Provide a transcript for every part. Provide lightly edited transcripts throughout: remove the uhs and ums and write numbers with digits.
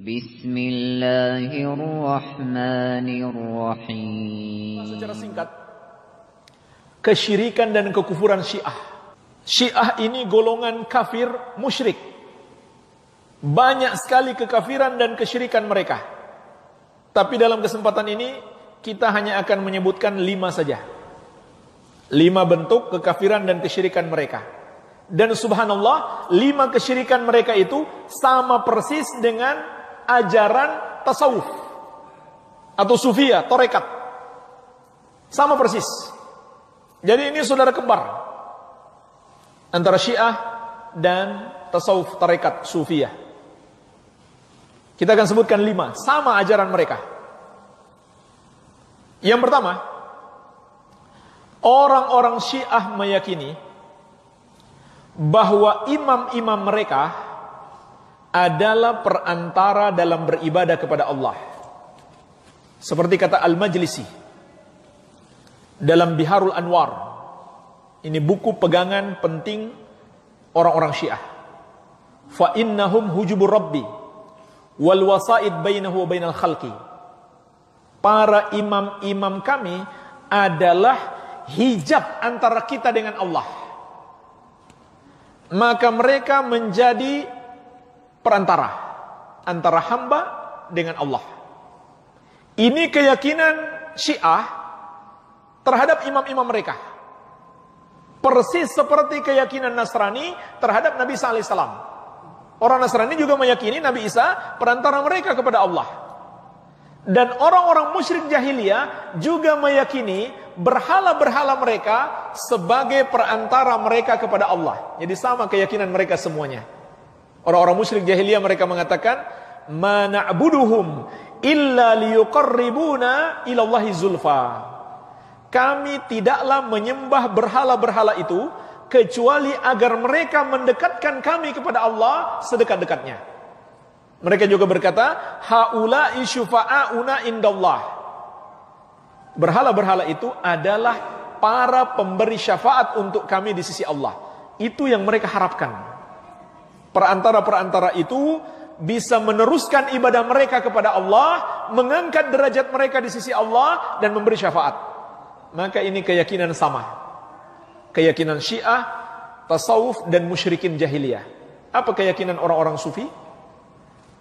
Bismillahirrahmanirrahim. Secara singkat, kesyirikan dan kekufuran Syiah. Syiah ini golongan kafir musyrik. Banyak sekali kekafiran dan kesyirikan mereka. Tapi dalam kesempatan ini kita hanya akan menyebutkan 5 saja. 5 bentuk kekafiran dan kesyirikan mereka. Dan subhanallah, 5 kesyirikan mereka itu sama persis dengan ajaran tasawuf atau sufiyah, tarekat. Sama persis. Jadi ini saudara kembar antara Syiah dan tasawuf, tarekat, sufiyah. Kita akan sebutkan 5, sama ajaran mereka. Yang pertama, orang-orang Syiah meyakini bahwa imam-imam mereka adalah perantara dalam beribadah kepada Allah. Seperti kata Al-Majlisi dalam Biharul Anwar. Ini buku pegangan penting orang-orang Syiah. Fa innahum hujubur rabbi wal wasaid bainahu wa bainal khalqi. Para imam-imam kami adalah hijab antara kita dengan Allah. Maka mereka menjadi perantara antara hamba dengan Allah. Ini keyakinan Syiah terhadap imam-imam mereka. Persis seperti keyakinan Nasrani terhadap Nabi Isa alaihissalam. Orang Nasrani juga meyakini Nabi Isa perantara mereka kepada Allah. Dan orang-orang musyrik jahiliyah juga meyakini berhala-berhala mereka sebagai perantara mereka kepada Allah. Jadi sama keyakinan mereka semuanya. Orang-orang musyrik jahiliyah mereka mengatakan, "Ma na'buduhum illa liyuqarribuna ilallahi zulfa." Kami tidaklah menyembah berhala-berhala itu kecuali agar mereka mendekatkan kami kepada Allah sedekat-dekatnya. Mereka juga berkata, haula'i syufa'auna indallah. Berhala-berhala itu adalah para pemberi syafaat untuk kami di sisi Allah. Itu yang mereka harapkan. Perantara-perantara itu bisa meneruskan ibadah mereka kepada Allah, mengangkat derajat mereka di sisi Allah, dan memberi syafaat. Maka ini keyakinan sama. Keyakinan Syiah, tasawuf, dan musyrikin jahiliyah. Apa keyakinan orang-orang sufi?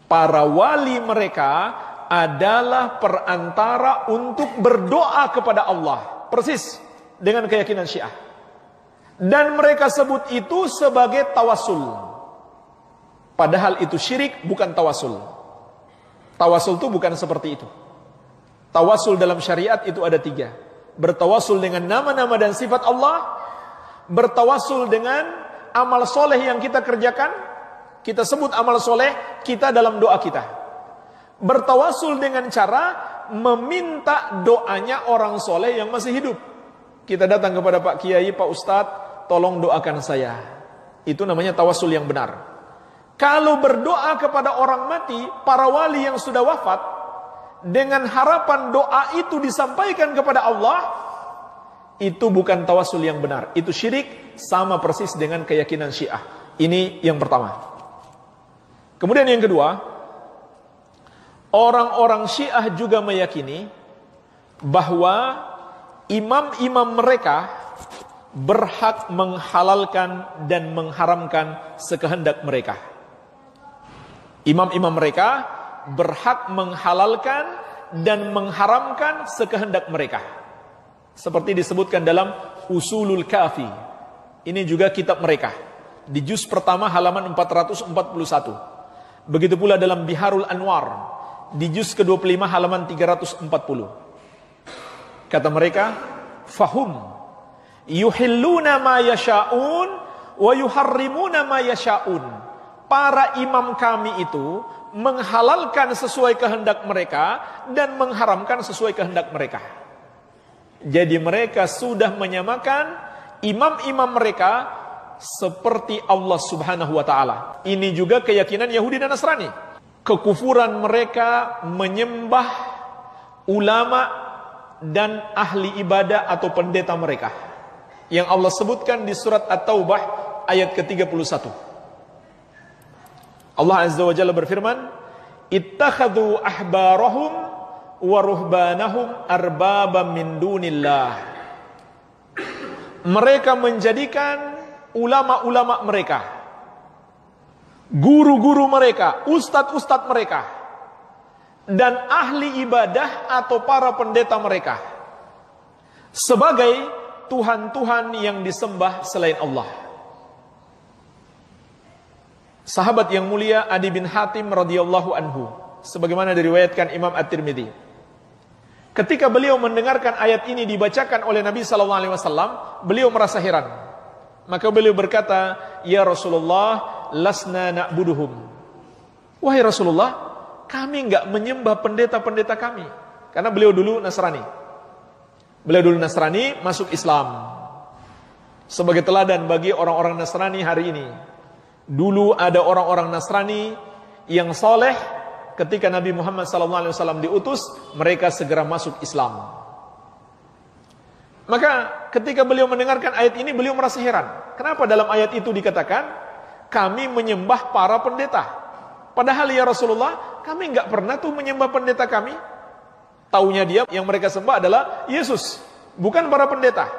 Para wali mereka adalah perantara untuk berdoa kepada Allah. Persis dengan keyakinan Syiah. Dan mereka sebut itu sebagai tawasul. Padahal itu syirik, bukan tawasul. Tawasul itu bukan seperti itu. Tawasul dalam syariat itu ada 3. Bertawasul dengan nama-nama dan sifat Allah. Bertawasul dengan amal soleh yang kita kerjakan. Kita sebut amal soleh kita dalam doa kita. Bertawasul dengan cara meminta doanya orang soleh yang masih hidup. Kita datang kepada Pak Kiai, Pak Ustadz, tolong doakan saya. Itu namanya tawasul yang benar. Kalau berdoa kepada orang mati, para wali yang sudah wafat, dengan harapan doa itu disampaikan kepada Allah, itu bukan tawasul yang benar. Itu syirik, sama persis dengan keyakinan Syiah. Ini yang pertama. Kemudian yang kedua, orang-orang Syiah juga meyakini bahwa imam-imam mereka berhak menghalalkan dan mengharamkan sekehendak mereka. Imam-imam mereka berhak menghalalkan dan mengharamkan sekehendak mereka. Seperti disebutkan dalam Usulul Kafi. Ini juga kitab mereka. Di juz pertama halaman 441. Begitu pula dalam Biharul Anwar di juz ke-25 halaman 340. Kata mereka, fahum yuhilluna ma yasha'un wa yuharrimuna ma yasha'un. Para imam kami itu menghalalkan sesuai kehendak mereka dan mengharamkan sesuai kehendak mereka. Jadi mereka sudah menyamakan imam-imam mereka seperti Allah Subhanahu wa ta'ala. Ini juga keyakinan Yahudi dan Nasrani. Kekufuran mereka menyembah ulama dan ahli ibadah atau pendeta mereka, yang Allah sebutkan di surat At-Taubah ayat ke-31. Allah Azza wa Jalla berfirman, ittakhadhu ahbarahum wa ruhbanahum arbabam min dunillah. Mereka menjadikan ulama-ulama mereka, guru-guru mereka, ustadz-ustadz mereka, dan ahli ibadah atau para pendeta mereka sebagai Tuhan-Tuhan yang disembah selain Allah. Sahabat yang mulia Adi bin Hatim radhiyallahu anhu, sebagaimana diriwayatkan Imam At-Tirmidzi, ketika beliau mendengarkan ayat ini dibacakan oleh Nabi SAW, beliau merasa heran. Maka beliau berkata, "Ya Rasulullah, lasna na'buduhum." Wahai Rasulullah, kami enggak menyembah pendeta-pendeta kami. Karena beliau dulu Nasrani. Beliau dulu Nasrani, masuk Islam. Sebagai teladan bagi orang-orang Nasrani hari ini. Dulu ada orang-orang Nasrani yang soleh, ketika Nabi Muhammad SAW diutus, mereka segera masuk Islam. Maka ketika beliau mendengarkan ayat ini, beliau merasa heran. Kenapa dalam ayat itu dikatakan, kami menyembah para pendeta? Padahal ya Rasulullah, kami enggak pernah tuh menyembah pendeta kami. Taunya dia yang mereka sembah adalah Yesus, bukan para pendeta.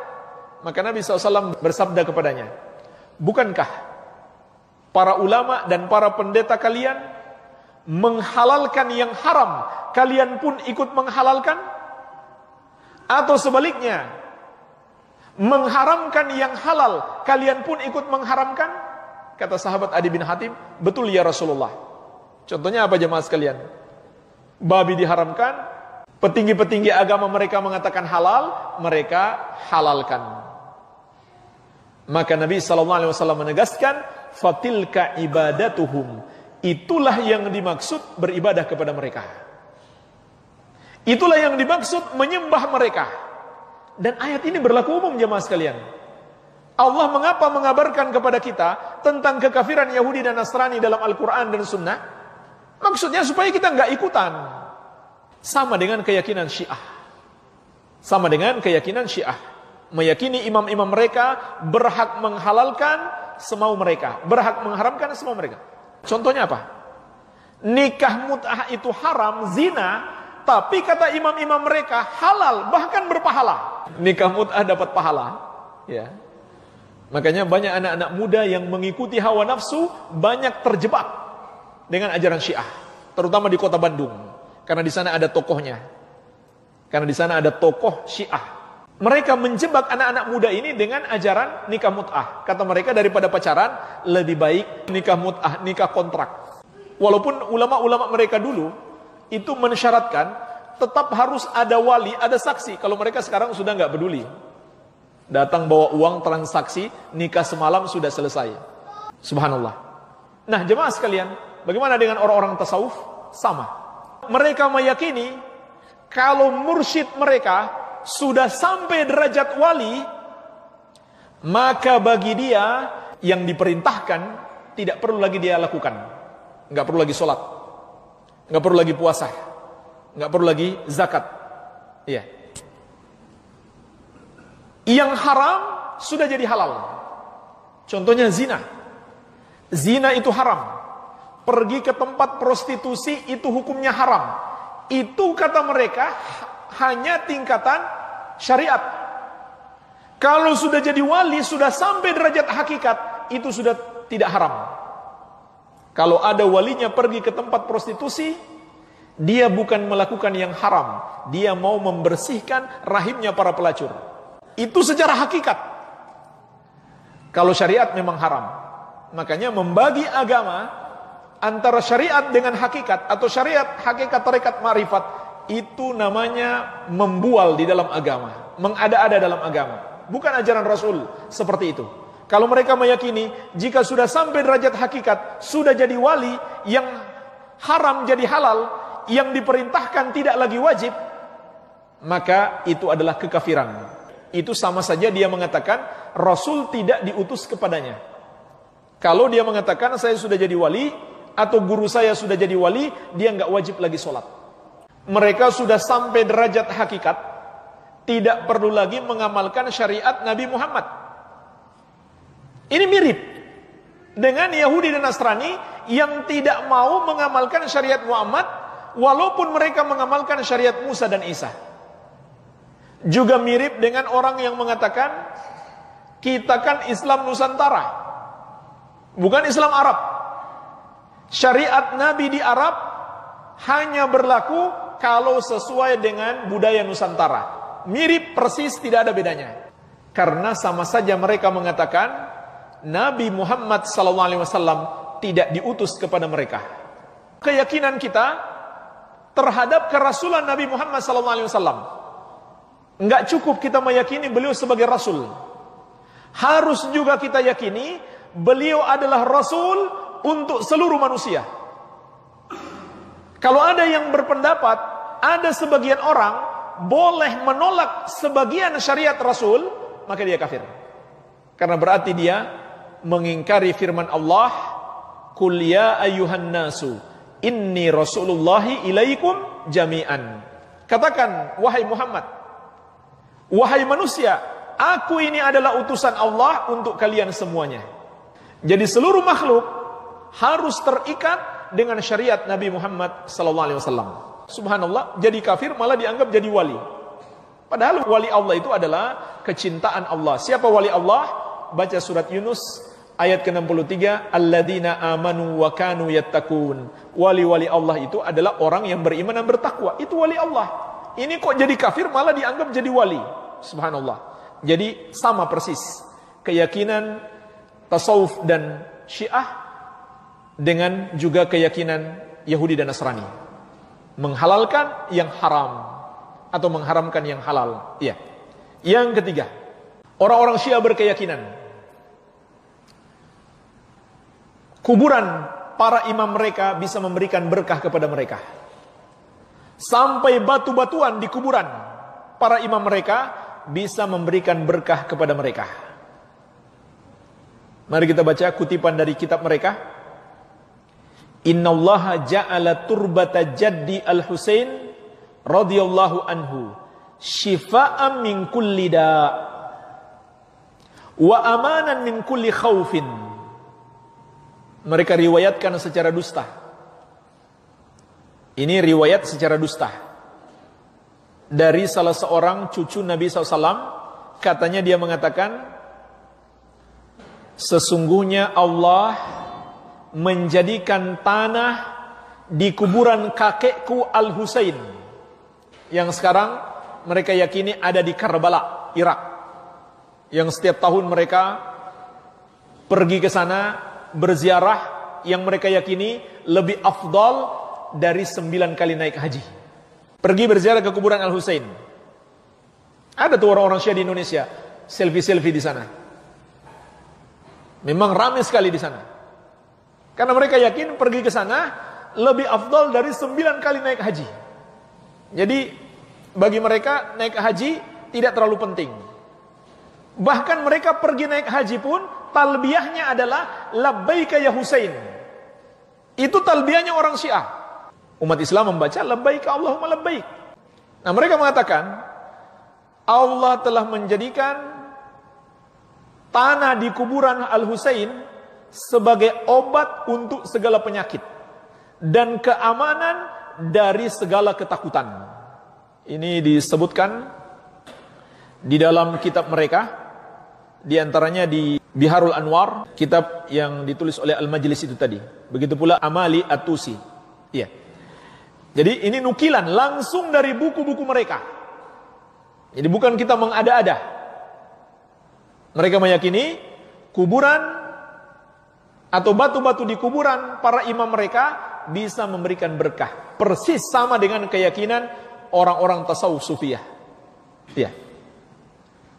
Maka Nabi SAW bersabda kepadanya, bukankah para ulama dan para pendeta kalian menghalalkan yang haram, kalian pun ikut menghalalkan? Atau sebaliknya, mengharamkan yang halal, kalian pun ikut mengharamkan? Kata sahabat Adi bin Hatim, betul ya Rasulullah. Contohnya apa jemaah sekalian? Babi diharamkan, petinggi-petinggi agama mereka mengatakan halal, mereka halalkan. Maka Nabi SAW menegaskan, fatilka ibadatuhum, itulah yang dimaksud beribadah kepada mereka. Itulah yang dimaksud menyembah mereka. Dan ayat ini berlaku umum jemaah sekalian. Allah mengapa mengabarkan kepada kita tentang kekafiran Yahudi dan Nasrani dalam Al-Quran dan Sunnah? Maksudnya supaya kita nggak ikutan. Sama dengan keyakinan Syiah. Sama dengan keyakinan Syiah. Meyakini imam-imam mereka berhak menghalalkan semau mereka, berhak mengharamkan semau mereka. Contohnya apa? Nikah mut'ah itu haram, zina, tapi kata imam-imam mereka halal, bahkan berpahala. Nikah mut'ah dapat pahala, ya. Makanya banyak anak-anak muda yang mengikuti hawa nafsu banyak terjebak dengan ajaran Syiah, terutama di kota Bandung, karena di sana ada tokohnya. Karena di sana ada tokoh Syiah. Mereka menjebak anak-anak muda ini dengan ajaran nikah mut'ah. Kata mereka daripada pacaran, lebih baik nikah mut'ah, nikah kontrak. Walaupun ulama-ulama mereka dulu itu mensyaratkan tetap harus ada wali, ada saksi. Kalau mereka sekarang sudah nggak peduli. Datang bawa uang transaksi, nikah semalam sudah selesai. Subhanallah. Nah jemaah sekalian, bagaimana dengan orang-orang tasawuf? Sama. Mereka meyakini kalau mursyid mereka sudah sampai derajat wali, maka bagi dia yang diperintahkan tidak perlu lagi dia lakukan. Nggak perlu lagi sholat, nggak perlu lagi puasa, nggak perlu lagi zakat. Iya. Yang haram sudah jadi halal. Contohnya zina. Zina itu haram. Pergi ke tempat prostitusi itu hukumnya haram. Itu kata mereka hanya tingkatan syariat. Kalau sudah jadi wali, sudah sampai derajat hakikat, itu sudah tidak haram. Kalau ada walinya pergi ke tempat prostitusi, dia bukan melakukan yang haram, dia mau membersihkan rahimnya para pelacur. Itu secara hakikat. Kalau syariat memang haram. Makanya membagi agama antara syariat dengan hakikat, atau syariat, hakikat, tarekat, ma'rifat, itu namanya membual di dalam agama, mengada-ada dalam agama. Bukan ajaran Rasul seperti itu. Kalau mereka meyakini jika sudah sampai derajat hakikat, sudah jadi wali, yang haram jadi halal, yang diperintahkan tidak lagi wajib, maka itu adalah kekafiran. Itu sama saja dia mengatakan Rasul tidak diutus kepadanya. Kalau dia mengatakan saya sudah jadi wali, atau guru saya sudah jadi wali, dia nggak wajib lagi sholat. Mereka sudah sampai derajat hakikat, tidak perlu lagi mengamalkan syariat Nabi Muhammad. Ini mirip dengan Yahudi dan Nasrani yang tidak mau mengamalkan syariat Muhammad walaupun mereka mengamalkan syariat Musa dan Isa. Juga mirip dengan orang yang mengatakan kita kan Islam Nusantara, bukan Islam Arab. Syariat Nabi di Arab hanya berlaku kalau sesuai dengan budaya Nusantara. Mirip persis, tidak ada bedanya. Karena sama saja mereka mengatakan Nabi Muhammad SAW tidak diutus kepada mereka. Keyakinan kita terhadap kerasulan Nabi Muhammad SAW, enggak cukup kita meyakini beliau sebagai rasul. Harus juga kita yakini beliau adalah rasul untuk seluruh manusia. Kalau ada yang berpendapat ada sebagian orang boleh menolak sebagian syariat Rasul, maka dia kafir. Karena berarti dia mengingkari firman Allah, "Qul ya ayyuhan nasu, inni rasulullahi ilaikum jami'an." Katakan, wahai Muhammad, wahai manusia, aku ini adalah utusan Allah untuk kalian semuanya. Jadi seluruh makhluk harus terikat dengan syariat Nabi Muhammad SAW. Subhanallah, jadi kafir malah dianggap jadi wali. Padahal wali Allah itu adalah kecintaan Allah. Siapa wali Allah? Baca surat Yunus ayat ke-63, alladzina amanu wa kanu yattaqun. Wali-wali Allah itu adalah orang yang beriman dan bertakwa. Itu wali Allah. Ini kok jadi kafir malah dianggap jadi wali. Subhanallah. Jadi sama persis keyakinan tasawuf dan Syiah dengan juga keyakinan Yahudi dan Nasrani, menghalalkan yang haram atau mengharamkan yang halal. Ya. Yang ketiga, orang-orang Syiah berkeyakinan kuburan para imam mereka bisa memberikan berkah kepada mereka. Sampai batu-batuan di kuburan para imam mereka bisa memberikan berkah kepada mereka. Mari kita baca kutipan dari kitab mereka. Innallaha ja'ala turbata jaddi al-Husain radhiyallahu anhu shifaan min kulli da' wa amanan min kulli khaufin. Mereka riwayatkan secara dusta. Ini riwayat secara dusta dari salah seorang cucu Nabi SAW. Katanya dia mengatakan, sesungguhnya Allah menjadikan tanah di kuburan kakekku Al-Husain, yang sekarang mereka yakini ada di Karbala, Irak, yang setiap tahun mereka pergi ke sana berziarah, yang mereka yakini lebih afdal dari 9 kali naik haji. Pergi berziarah ke kuburan Al-Husain. Ada tuh orang-orang Syiah di Indonesia selfie-selfie di sana. Memang ramai sekali di sana. Karena mereka yakin pergi ke sana lebih afdal dari 9 kali naik haji. Jadi bagi mereka naik haji tidak terlalu penting. Bahkan mereka pergi naik haji pun talbiyahnya adalah labbaika ya Husain. Itu talbiyahnya orang Syiah. Umat Islam membaca labbaika Allahumma labbaik. Nah, mereka mengatakan Allah telah menjadikan tanah di kuburan Al-Husain sebagai obat untuk segala penyakit dan keamanan dari segala ketakutan. Ini disebutkan di dalam kitab mereka, di antaranya di Biharul Anwar, kitab yang ditulis oleh Al-Majlis itu tadi. Begitu pula Amali At-Tusi. Iya. Jadi ini nukilan langsung dari buku-buku mereka. Jadi bukan kita mengada-ada. Mereka meyakini kuburan atau batu-batu di kuburan para imam mereka bisa memberikan berkah. Persis sama dengan keyakinan orang-orang tasawuf sufiyah. Ya.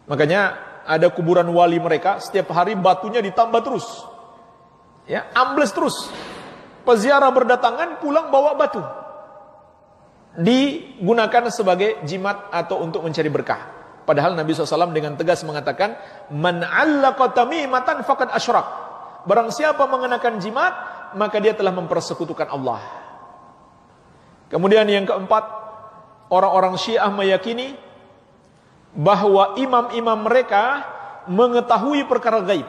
Makanya ada kuburan wali mereka, setiap hari batunya ditambah terus. Ya, ambles terus. Peziarah berdatangan pulang bawa batu. Digunakan sebagai jimat atau untuk mencari berkah. Padahal Nabi SAW dengan tegas mengatakan, "Man 'allaqa tamimatan faqad asyrak." Barang siapa mengenakan jimat, maka dia telah mempersekutukan Allah. Kemudian yang keempat, orang-orang Syiah meyakini bahwa imam-imam mereka mengetahui perkara gaib.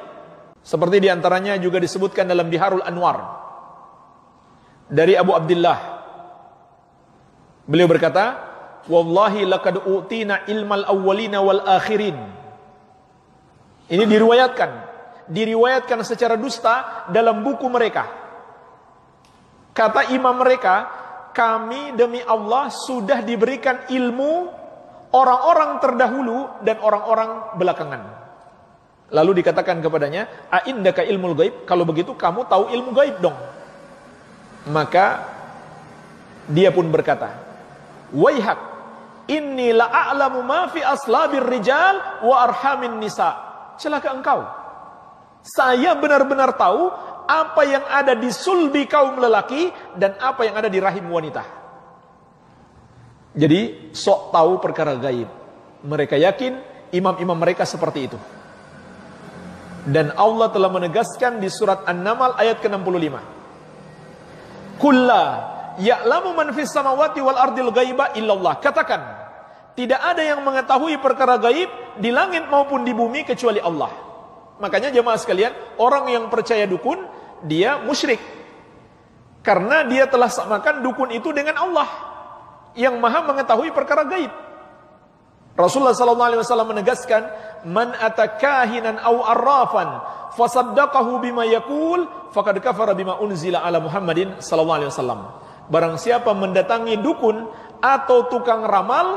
Seperti diantaranya juga disebutkan dalam Biharul Anwar. dari Abu Abdullah, beliau berkata, wallahi laqad utina ilmal awwalina wal akhirin. Ini diriwayatkan secara dusta dalam buku mereka. Kata imam mereka, kami demi Allah sudah diberikan ilmu orang-orang terdahulu dan orang-orang belakangan. Lalu dikatakan kepadanya, a'indaka ilmul gaib? Kalau begitu kamu tahu ilmu gaib dong. Maka dia pun berkata, waihak, inni la'a'lamu ma fi aslabir rijal wa arhamin nisa. Celaka engkau. Saya benar-benar tahu apa yang ada di sulbi kaum lelaki dan apa yang ada di rahim wanita. Jadi sok tahu perkara gaib. Mereka yakin imam-imam mereka seperti itu. Dan Allah telah menegaskan di surat An-Naml ayat ke-65. Kulla ya'lamu man fis samawati wal ardil ghaiba illallah. Katakan, tidak ada yang mengetahui perkara gaib di langit maupun di bumi kecuali Allah. Makanya jemaah sekalian, orang yang percaya dukun, dia musyrik. Karena dia telah samakan dukun itu dengan Allah yang maha mengetahui perkara gaib. Rasulullah SAW menegaskan, man atakahinan aw arrafan fasaddaqahu bima yaqul faqad kafara bima unzila ala Muhammadin sallallahu alaihi wasallam. Barang siapa mendatangi dukun atau tukang ramal,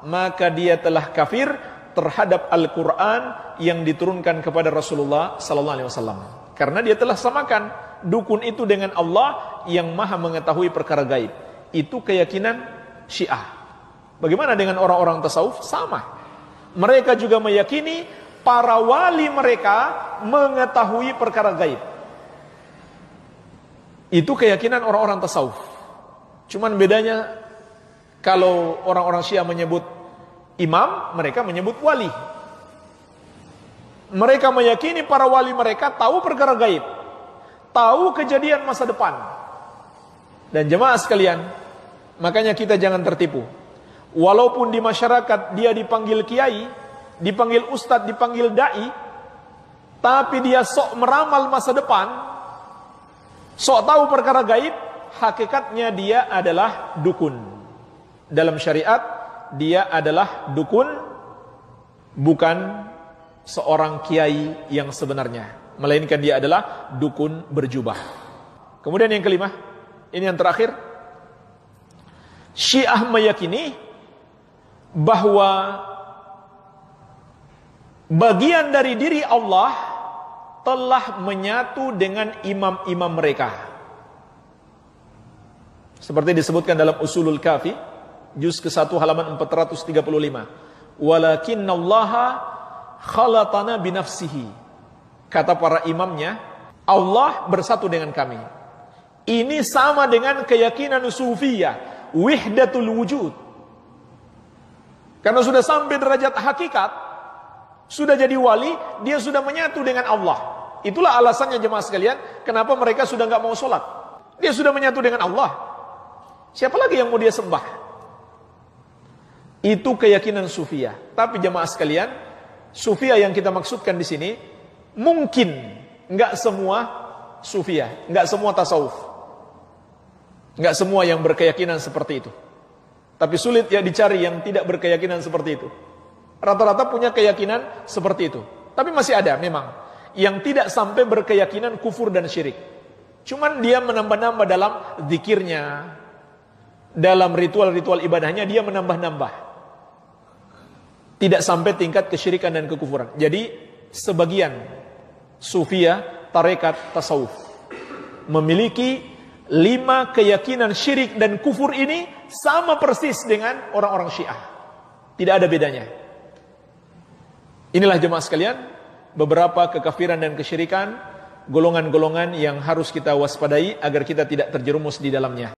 maka dia telah kafir terhadap Al-Qur'an yang diturunkan kepada Rasulullah sallallahu alaihi wasallam. Karena dia telah samakan dukun itu dengan Allah yang maha mengetahui perkara gaib. Itu keyakinan Syiah. Bagaimana dengan orang-orang tasawuf? Sama. Mereka juga meyakini para wali mereka mengetahui perkara gaib. Itu keyakinan orang-orang tasawuf. Cuman bedanya, kalau orang-orang Syiah menyebut imam, mereka menyebut wali. Mereka meyakini para wali mereka tahu perkara gaib, tahu kejadian masa depan. Dan jemaah sekalian, makanya kita jangan tertipu. Walaupun di masyarakat dia dipanggil kiai, dipanggil ustadz, dipanggil dai, tapi dia sok meramal masa depan, sok tahu perkara gaib, hakikatnya dia adalah dukun. Dalam syariat, dia adalah dukun, bukan seorang kiai yang sebenarnya, melainkan dia adalah dukun berjubah. Kemudian yang kelima, ini yang terakhir, Syiah meyakini bahwa bagian dari diri Allah telah menyatu dengan imam-imam mereka. Seperti disebutkan dalam Usulul Kafi, juz ke-1 halaman 435. Walakinnallaha khalatana binafsihi. Kata para imamnya, Allah bersatu dengan kami. Ini sama dengan keyakinan sufiyah, wihdatul wujud. Karena sudah sampai derajat hakikat, sudah jadi wali, dia sudah menyatu dengan Allah. Itulah alasannya jemaah sekalian, kenapa mereka sudah nggak mau sholat. Dia sudah menyatu dengan Allah. Siapa lagi yang mau dia sembah? Itu keyakinan sufiyah. Tapi jemaah sekalian, sufiyah yang kita maksudkan di sini, mungkin nggak semua sufiyah, nggak semua tasawuf, nggak semua yang berkeyakinan seperti itu. Tapi sulit ya dicari yang tidak berkeyakinan seperti itu. Rata-rata punya keyakinan seperti itu. Tapi masih ada memang yang tidak sampai berkeyakinan kufur dan syirik. Cuman dia menambah-nambah dalam zikirnya, dalam ritual-ritual ibadahnya dia menambah-nambah. Tidak sampai tingkat kesyirikan dan kekufuran. Jadi sebagian sufiyah, tarekat, tasawuf memiliki 5 keyakinan syirik dan kufur ini sama persis dengan orang-orang Syiah. Tidak ada bedanya. Inilah jemaah sekalian, beberapa kekafiran dan kesyirikan, golongan-golongan yang harus kita waspadai agar kita tidak terjerumus di dalamnya.